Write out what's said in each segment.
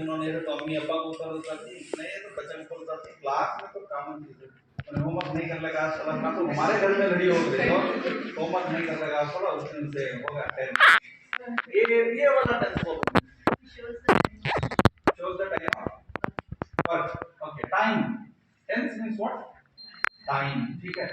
उन्होंने तो अम्मी अब्बा को बताती नहीं तो बच्चों को बताती क्लास में तो कॉमन चीज है। होमवर्क नहीं कर लेगा चला ना तो हमारे घर में लड़ी हो गई तो होमवर्क नहीं कर लेगा थोड़ा उस दिन से होगा टेंस ये वाला टेंस बोल shows the time of work okay time tense means what time ठीक है।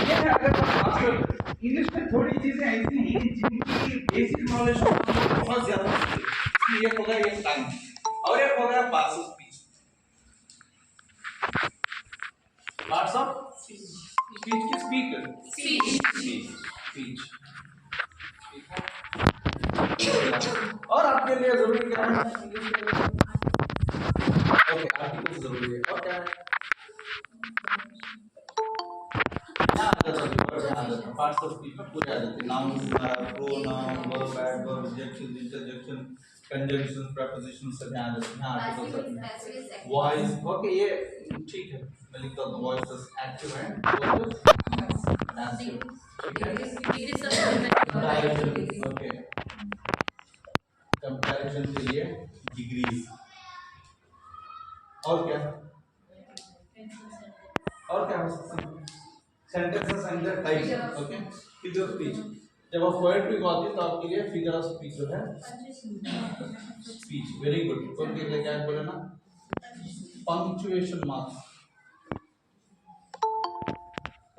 ये है अगर आजकल इंग्लिश में थोड़ी चीजें ऐसी हैं जिनकी बेसिक नॉलेज बहुत ज्यादा है। ये होगा ये टाइम और एक होगा parts of speech. Parts of speech की स्पीकर स्पीच और आपके लिए जरूरी क्या है इंग्लिश में ओके आर्टिकल जरूरी है और क्या है पार्ट्स ऑफ स्पीच में पूरे आ जाते हैं noun pronoun verb adverb adjective interjection conjunction preposition सब यहाँ आ जाते हैं आर्टिकल सब वॉइस ओके ये ठीक है मैं लिखता हूँ वॉइस एक्टिव है ओके कंपैरिजन के लिए डिग्रीज और क्या हो सकता है sentences and their type okay figure of speech जब आप पोएट्री को आती है तो आपके लिए फिगर ऑफ स्पीच जो है स्पीच वेरी गुड कौन के लिए क्या बोले ना पंक्चुएशन मार्क्स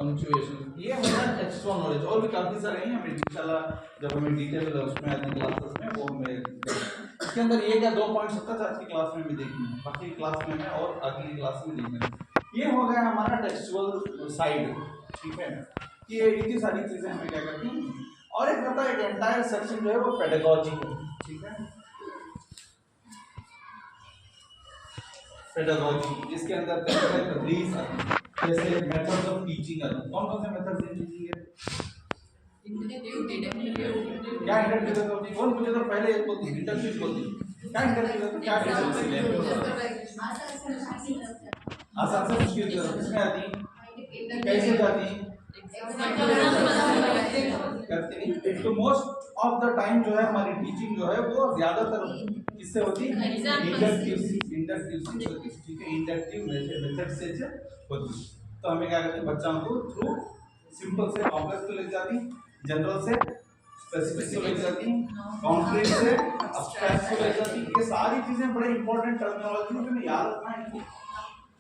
पंक्चुएशन ये होता है टेक्सचुअल नॉलेज और भी काफी सारे हैं हमें इंशाल्लाह जब हमें डिटेल उसमें आती क्लासेस में वो हमें इसके अंदर ये क्या 2 पॉइंट्स होता है आज की क्लास में भी देखेंगे बाकी क्लास में है और अगली क्लास में देखेंगे। ये हो गया हमारा टेक्सचुअल साइड ठीक है ये इतनी सारी चीजें हमें क्या करती हैं और एक रहता है एक एंटायर सेक्शन जो है वो पेडागॉजी है ठीक है पेडागॉजी जिसके अंदर तदरीस जैसे मेथड्स ऑफ टीचिंग है कौन कौन से मेथड्स हैं टीचिंग के क्या इंटरप्रेट होती है कौन मुझे तो पहले एक बोलती इंटरप्रेट बोलती क्या इंटरप्रेट होता है क्या आसान से मुश्किल किसमें आती कैसे जाती करती नहीं तो मोस्ट ऑफ द टाइम जो है हमारी टीचिंग जो है वो ज्यादातर किससे होती है इंडक्टिव ठीक है इंडक्टिव मेथड से होती तो हमें क्या करते हैं बच्चों को थ्रू सिंपल से कॉम्प्लेक्स को ले जाती जनरल से स्पेसिफिक को ले जाती कॉन्क्रीट से एब्स्ट्रैक्ट को ले जाती ये सारी चीजें बड़े इंपॉर्टेंट टर्मिनोलॉजी में याद रखना है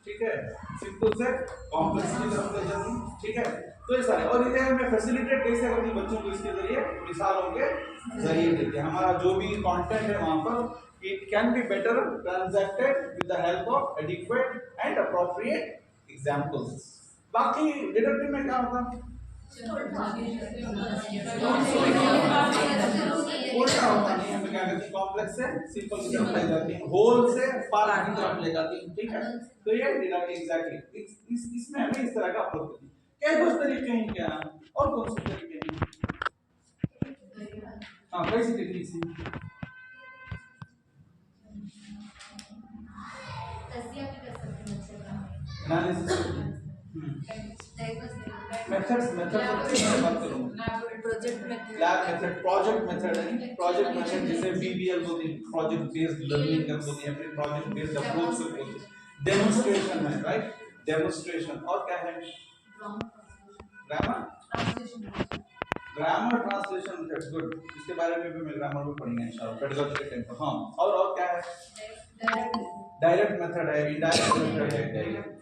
ठीक है सिंपल से कॉम्प्लेक्स की तरफ ले जाती ठीक है तो ये सारे और इसे हमें फैसिलिटेट कैसे करती बच्चों को इसके जरिए मिसालों के जरिए देते हैं हमारा जो भी कंटेंट है वहां पर it can be better transacted with the help of adequate and appropriate examples. बाकी डिडक्टिव में क्या होता है उल्टा होता नहीं हमें क्या करते हैं कॉम्प्लेक्स से सिंपल की तरफ ले जाती हैं होल से पार्ट की तरफ ले जाती हैं ठीक है तो ये डिडक्टिव एग्जैक्टली इसमें हमें इस तरह का अप्रोच करते हैं क्या कुछ तरीके हैं क्या और कौन से तरीके हैं हाँ कैसी टेक्निक्स हैं एनालिसिस मेथड्स बात करूंगा प्रोजेक्ट मेथड जैसे बीबीएल बोलते हैं प्रोजेक्ट बेस्ड लर्निंग कर बोलते हैं फिर प्रोजेक्ट बेस्ड अप्रोच से बोलते हैं डेमोंस्ट्रेशन है राइट डेमोंस्ट्रेशन और क्या है ग्रामर ट्रांसलेशन दैट्स गुड इसके बारे में भी मैं ग्रामर में पढ़ेंगे इंशाल्लाह पेडागॉजी के टाइम पर हां और क्या है डायरेक्ट मेथड है इनडायरेक्ट मेथड है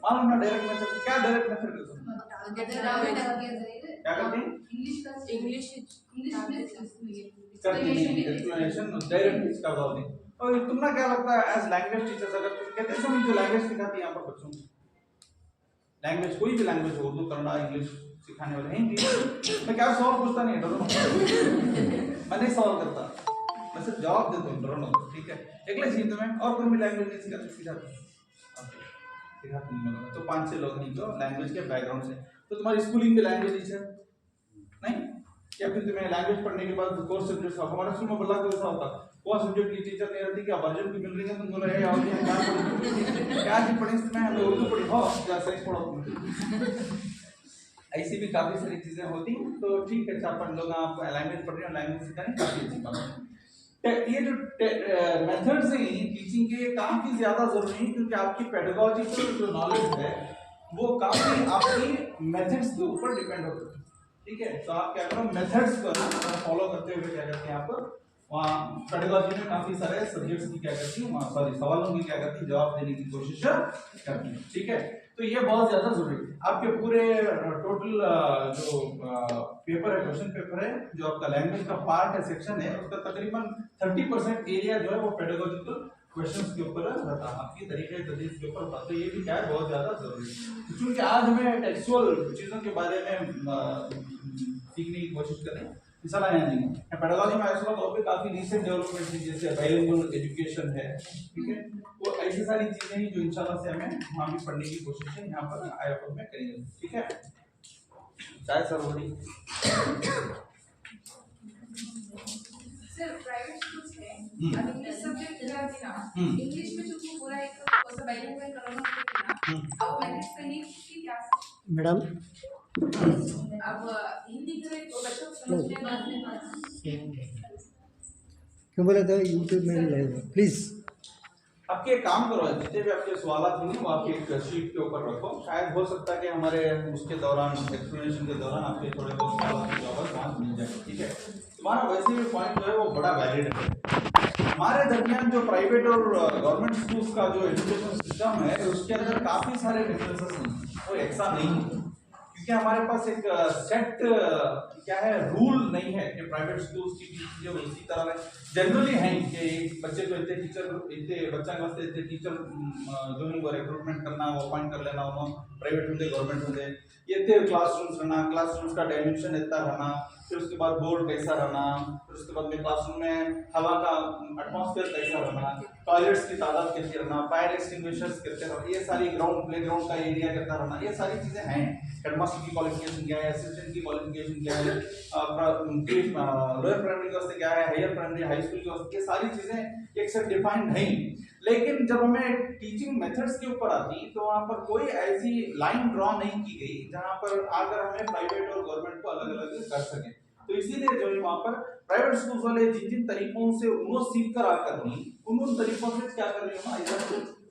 मालूम ना डायरेक्ट मेथड क्या डायरेक्ट मेथड क्या करते हैं इंग्लिश एक्सप्लेनेशन डायरेक्ट इसका बोलते हैं और तुमने क्या लगता है एज लैंग्वेज टीचर्स अगर तुम कहते हैं जो लैंग्वेज सिखाती है यहां पर बच्चों को लैंग्वेज कोई भी लैंग्वेज हो उर्दू कन्नड़ा इंग्लिश सिखाने वाले हिंदी मैं क्या सवाल पूछता नहीं डरो मैं नहीं सवाल करता मैं सिर्फ जवाब देता हूँ डरो मत ठीक है अगले चीज तुम्हें और कोई भी लैंग्वेज नहीं सिखाते नहीं तो 5-6 लोग नहीं तो लैंग्वेज के बैकग्राउंड से तो तुम्हारी स्कूलिंग की लैंग्वेज टीचर नहीं या फिर तुम्हें लैंग्वेज पढ़ने के बाद कोर्स सब्जेक्ट हमारे स्कूल में बदला कैसा होता कौन सब्जेक्ट की टीचर नहीं रहती क्या वर्जन की मिल रही है तुम बोल रहे हो क्या चीज पढ़ी इसमें हमें उर्दू पढ़ी हो क्या सही पढ़ो ऐसी भी काफी सारी चीजें होती हैं तो ठीक है 4-5 लोग आप लैंग्वेज पढ़ रहे हो लैंग्वेज सिखाने काफी अच्छी बात है ये जो मेथड्स हैं टीचिंग के काफी ज्यादा जरूरी है, क्योंकि आपकी पेडागोजिकल जो नॉलेज है वो काफी आपकी मेथड्स के ऊपर डिपेंड होता है। ठीक है, तो आप क्या करो मेथड्स को फॉलो करते हुए क्या करते हैं आप वहाँ पेडागोजी में काफी सारे सब्जेक्ट्स की क्या करती है वहाँ सॉरी सवालों की क्या करती है जवाब देने की कोशिश करती है। ठीक है, तो ये बहुत ज्यादा जरूरी है। आपके पूरे टोटल जो पेपर है क्वेश्चन पेपर है जो आपका लैंग्वेज का पार्ट है सेक्शन है उसका तकरीबन 30% एरिया जो है वो पेडागोजिकल क्वेश्चंस के ऊपर रहता है, आपकी तरीके तदरीस के ऊपर रहता है। तो ये भी क्या है बहुत ज्यादा जरूरी है, क्योंकि आज हमें टेक्सुअल चीजों के बारे में सीखने की कोशिश करें इंशाल्लाह नहीं पेडागोजी में ऐसा तो भी काफी रीसेंट डेवलपमेंट है जैसे बाइलिंगुअल एजुकेशन है। ठीक है, वो ऐसी सारी चीजें हैं जो इंशाल्लाह से हमें वहां भी पढ़ने की कोशिश है यहाँ पर आईएफएफ में करेंगे। ठीक है, चाहे सर्वरी सर प्राइवेट स्कूल्स में अब इंग्लिश सब्जेक्ट कराती ना इंग्लिश में जो पूरा एक कोर्स बाइलिंगुअल कराना होता है ना अब मैंने सही की क्या मैडम अब हिंदी करे तो बच्चों को समझने में क्यों बोले तो यूट्यूब में भी लगेगा प्लीज। आपके एक काम करो जितने भी आपके सवाल होंगे वो आपके एक शीट के ऊपर रखो, शायद हो सकता है कि हमारे उसके दौरान एक्सप्लेनेशन के दौरान आपके थोड़े बहुत सवाल के जवाब वहाँ मिल जाए। ठीक है, तुम्हारा वैसे भी पॉइंट जो है वो बड़ा वैलिड है। हमारे दरमियान जो प्राइवेट और गवर्नमेंट स्कूल्स का जो एजुकेशन सिस्टम है उसके अंदर काफी सारे डिफरेंसेस हैं, वो एक सा नहीं है, क्योंकि हमारे पास एक सेट क्या है रूल नहीं है कि प्राइवेट स्कूल्स की जो इसी तरह जनरली हैं कि बच्चे को इतने टीचर इतने बच्चा क्लास इतने टीचर जो है वो रिक्रूटमेंट करना वो अपॉइंट कर लेना उन्होंने प्राइवेट होंगे गवर्नमेंट होंगे इतने क्लासरूम्स रहना क्लासरूम्स का डायमेंशन इतना रहना फिर उसके बाद बोर्ड कैसा रहना फिर उसके बाद में क्लासरूम में हवा का एटमॉस्फेयर कैसा रहना टॉयलेट्स की तादाद कितनी रहना फायर एक्सटिंग्विशर्स कितने रहना ये सारी ग्राउंड प्लेग्राउंड का एरिया कितना रहना ये सारी चीजें हैं। हेडमास्टर की क्वालिफिकेशन क्या है असिस्टेंट की क्वालिफिकेशन क्या है लोअर प्राइमरी के वास्ते क्या है हायर प्राइमरी हाई स्कूल के वास्ते ये सारी चीजें एक साथ डिफाइंड नहीं, लेकिन जब हमें टीचिंग मेथड्स के ऊपर आती तो वहां पर कोई ऐसी लाइन ड्रॉ नहीं की गई जहां पर अगर हमें प्राइवेट और गवर्नमेंट को अलग अलग कर सके। तो इसीलिए जो है वहां पर प्राइवेट स्कूल वाले जिन जिन तरीकों से उन्होंने सीख कर आकर नहीं उन तरीकों से क्या कर रही है इधर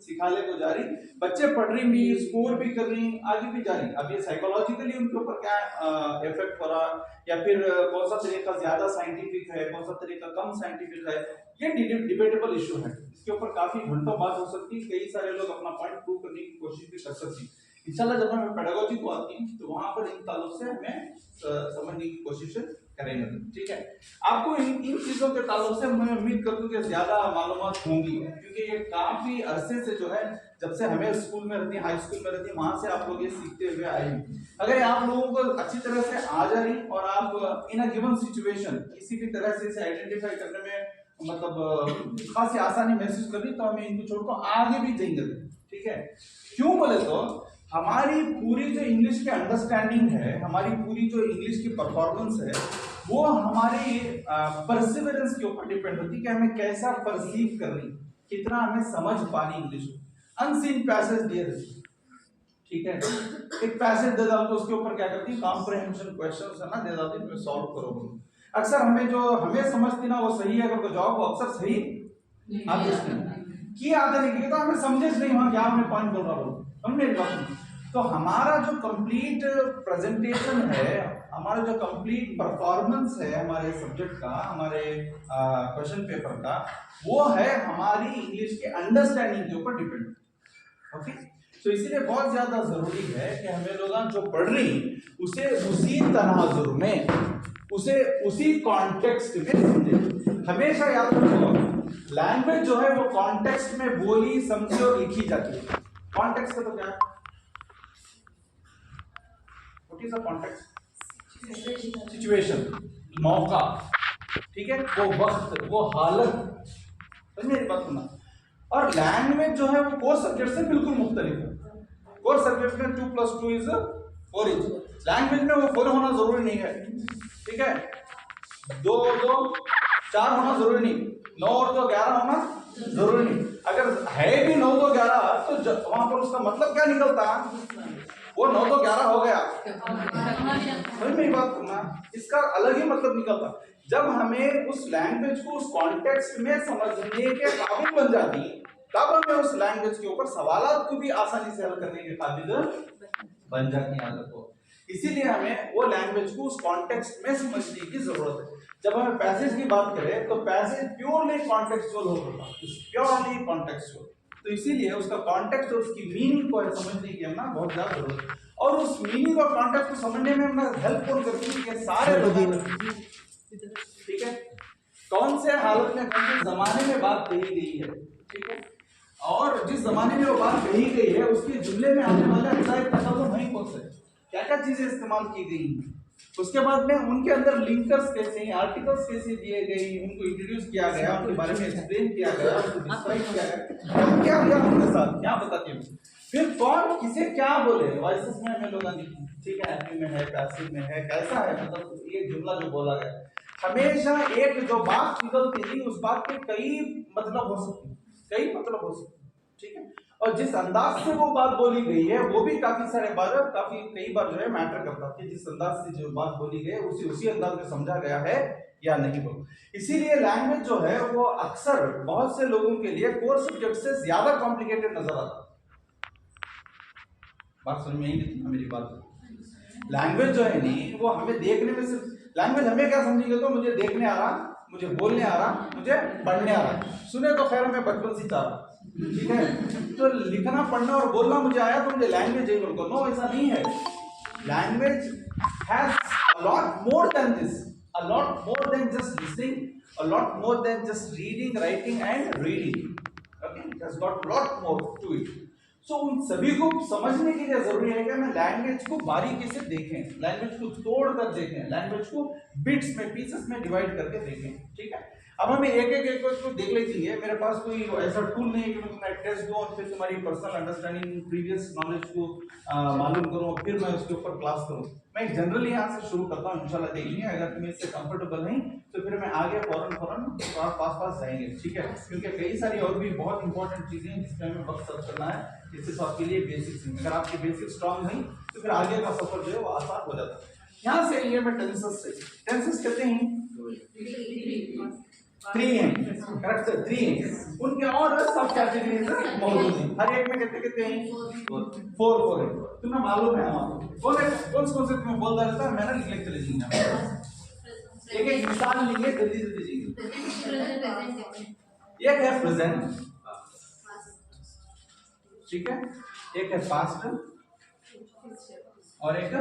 सिखाने को जा रही बच्चे पढ़ रही भी स्कोर भी कर रही आगे भी जा रही। अब ये साइकोलॉजिकली उनके ऊपर क्या इफेक्ट हो रहा या फिर कौन सा तरीका ज्यादा साइंटिफिक है कौन सा तरीका कम साइंटिफिक है ये डिबेटेबल इशू है, इसके ऊपर काफी घंटों बात हो सकती है, कई सारे लोग अपना पॉइंट प्रूव करने की कोशिश भी कर सकते हैं। इंशाल्लाह जब हमें पेडागोजी को आती है तो वहां पर इन ताल्लुक से हमें समझने की कोशिश करेंगे। ठीक है, आपको इन चीजों के ताल्लुक से मैं उम्मीद करता हूँ कि ज्यादा मालूमात होंगी, क्योंकि ये काफी अरसे से जो है जब से हमें स्कूल में रहती है हाई स्कूल में रहती है वहां से आप लोग ये सीखते हुए आए हैं। अगर आप लोगों को अच्छी तरह से आ जा रही और आप इन अ गिवन सिचुएशन किसी भी तरह से इसे आइडेंटिफाई करने में मतलब खासी आसानी महसूस कर रही तो हमें इनको छोड़कर आगे भी जाएंगे। ठीक है, क्यों बोले तो हमारी पूरी जो इंग्लिश की अंडरस्टैंडिंग है हमारी पूरी जो इंग्लिश की परफॉर्मेंस है वो हमारी परसिवरेंस के ऊपर डिपेंड होती है कि हमें कैसा परसीव कर रही कितना हमें समझ पानी इंग्लिश अनसीन पैसेज दे रही। ठीक है, एक पैसेज दे डाल तो उसके ऊपर क्या करती है कॉम्प्रिहेंशन क्वेश्चंस है ना दे डालती है सॉल्व करो। अक्सर हमें जो हमें समझती ना वो सही है अगर तो जवाब वो अक्सर सही की आदत नहीं तो हमें समझे नहीं वहां क्या हमें पॉइंट बोल रहा हूँ हमने तो हमारा जो कंप्लीट प्रेजेंटेशन है हमारा जो कंप्लीट परफॉर्मेंस है हमारे सब्जेक्ट का हमारे क्वेश्चन पेपर का वो है हमारी इंग्लिश के अंडरस्टैंडिंग के ऊपर डिपेंड। ओके, तो इसीलिए बहुत ज्यादा जरूरी है कि हमें लोग जो पढ़ रही उसे उसी तनाजुर में उसे उसी कॉन्टेक्स्ट में समझे। हमेशा याद रखो लैंग्वेज जो है वो कॉन्टेक्स्ट में बोली समझी और लिखी जाती है। कॉन्टेक्स्ट का तो क्या what is the context situation मौका। ठीक है, वो वक्त वो हालत मेरी बात सुनना। और लैंग्वेज जो है वो कोर सब्जेक्ट से बिल्कुल मुख्तलिफ है। कोर सब्जेक्ट में 2+2 इज 4 लैंग्वेज में वो 4 होना जरूरी नहीं है। ठीक है, 2 2 4 होना जरूरी नहीं, 9 और 2 11 होना जरूरी नहीं। अगर है भी 9 2 11 तो वहां पर उसका मतलब क्या निकलता वो 9 2 11 हो गया। समझ में बात करना इसका अलग ही मतलब निकलता। जब हमें उस लैंग्वेज को उस कॉन्टेक्स्ट में समझने के काबिल बन जाती है, तब हमें उस लैंग्वेज के ऊपर सवालात को भी आसानी से हल करने के काबिल बन जाती है आदत को। इसीलिए हमें वो लैंग्वेज को उस कॉन्टेक्स्ट में समझने की जरूरत है। जब हमें पैसेज की बात करें तो पैसेज प्योरली कॉन्टेक्चुअल होगा, प्योरली कॉन्टेक्चुअल। तो इसीलिए उसका कॉन्टेक्स्ट और उसकी मीनिंग को समझने की हमने बहुत ज्यादा जरूरत है। और उस मीनिंग और कॉन्टेक्स्ट को समझने में हमने हेल्प कौन करती है? ये सारे लोग। ठीक है, कौन से हालत में कौन से जमाने में बात कही गई है, ठीक है, और जिस जमाने में वो बात कही गई है उसके जुमले में आने वाले अजायब तसव्वुर नहीं कौन से, क्या क्या चीजें इस्तेमाल की गई हैं, उसके बाद में उनके अंदर लिंकर्स कैसे हैं, आर्टिकल्स कैसे दिए गए, उनको इंट्रोड्यूस किया गया, उनके बारे में एक्सप्लेन किया गया, उनको डिस्क्राइब किया गया, क्या क्या उनके साथ क्या बताते हैं, फिर कौन किसे क्या बोले, वॉइसेस में हमें लोग लिखी, ठीक है, एक्टिव में है, पैसिव में है, कैसा है, मतलब ये जुमला जो बोला गया, हमेशा एक जो बात निकलती थी उस बात के कई मतलब हो सकती, कई मतलब हो सकती, ठीक है, और जिस अंदाज से वो बात बोली गई है वो भी काफी कई बार जो है मैटर करता है, जिस अंदाज से जो बात बोली गई है उसी अंदाज में समझा गया है या नहीं वो। इसीलिए लैंग्वेज जो है वो अक्सर बहुत से लोगों के लिए कोर सब्जेक्ट से ज्यादा कॉम्प्लिकेटेड नजर आता है। बात समझ में आई ना मेरी बात? लैंग्वेज जो है नहीं वो हमें देखने में सिर्फ, लैंग्वेज हमें क्या समझेंगे तो मुझे देखने आ रहा, मुझे बोलने आ रहा, मुझे पढ़ने आ रहा, सुने तो खैर मैं बचपन से चाह रहा, ठीक है, तो लिखना पढ़ना और बोलना मुझे आया तो मुझे लैंग्वेज है बोलकर, नो ऐसा नहीं है। Language has a lot more than this, a lot more than just listening, a lot more than just reading, writing and reading, okay, it has got lot more to it. So उन सभी को समझने के लिए जरूरी है कि हमें लैंग्वेज को बारीकी से देखें, लैंग्वेज को तोड़कर देखें, लैंग्वेज को बिट्स में, पीसेस में डिवाइड करके देखें, ठीक है। अब हमें एक को देख लेंगे, मेरे पास कोई ऐसा टूल नहीं है कि मैं तुम्हारा टेस्ट दूं और फिर तुम्हारी पर्सनल अंडरस्टैंडिंग, प्रीवियस नॉलेज को मालूम करूं और फिर मैं उसके ऊपर क्लास करूं। मैं जनरली यहाँ से शुरू करता हूँ, इंशाल्लाह देखेंगे, अगर तुम्हें इससे कंफर्टेबल नहीं तो फिर मैं आगे फौरन पास जाएंगे, ठीक है, क्योंकि कई सारी और भी बहुत इंपॉर्टेंट चीजें हैं जिसमें हमें वक्त सर्च करना है, जिससे तो आपके लिए बेसिक्स हैं। अगर आपके बेसिक स्ट्रांग नहीं तो फिर आगे का सफर जो है वो आसान हो जाता है। यहाँ से ये मैं टेंसेस कहते हैं 3 हैं, करेक्ट, 3 हैं, उनके और सब कैटेगरीज मौजूद हैं, हर एक में कहते हैं 4 है, तुम्हें मालूम है कौन से तुम्हें बोल रहा था, मैं ना लिख चले जाएंगे, एक मिसाल लेंगे, जल्दी जाएंगे। एक है प्रेजेंट, ठीक है, एक है पास्ट और एक